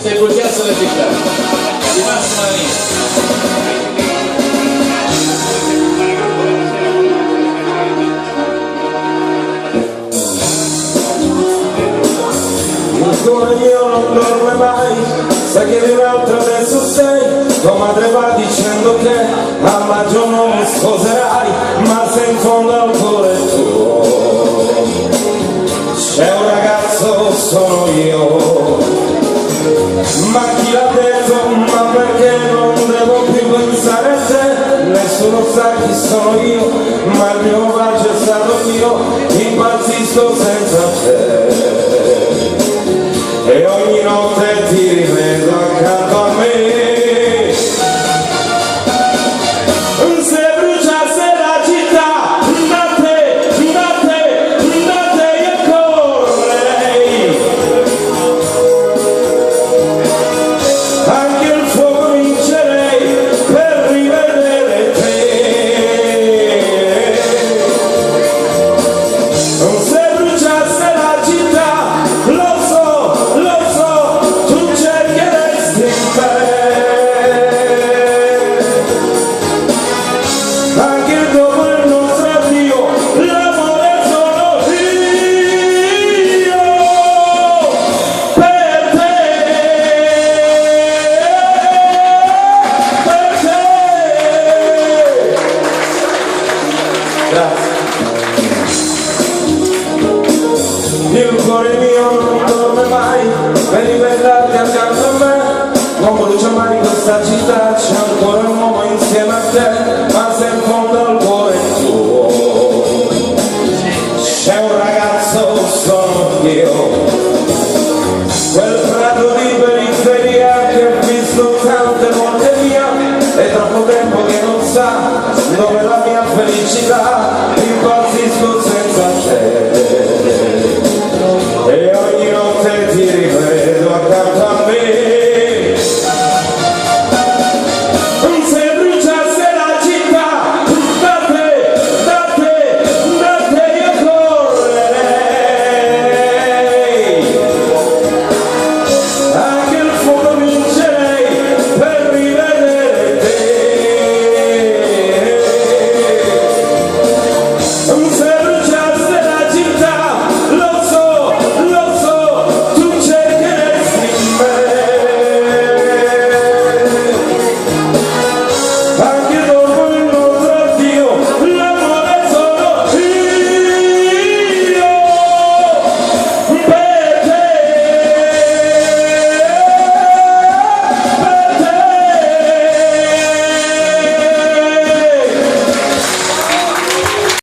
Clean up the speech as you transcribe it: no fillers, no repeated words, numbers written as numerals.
Se bruciasse la città di massima linea. Il cuore mio non dorme mai, sa che di un'altra adesso sei, tua madre va dicendo che a maggio non mi sposerai, ma se in fondo al cuore tuo c'è un ragazzo sono io. Ma chi l'ha detto, ma perché non devo più pensare a te? Nessuno sa chi sono io, ma il mio bacio è stato mio, impazzisco senza te. E ogni notte ti rivedo accanto a me. Se bruciasse la città, da te io correrei. Anche il fuoco vincerei per rivedere te. Se bruciasse la città, lo so, tu cercheresti me. Anche dopo il nostro addio, l'amore sono io per te. Grazie. Il cuore mio non dorme mai per ribellarti accanto a me, non brucia mai questa città, c'è ancora un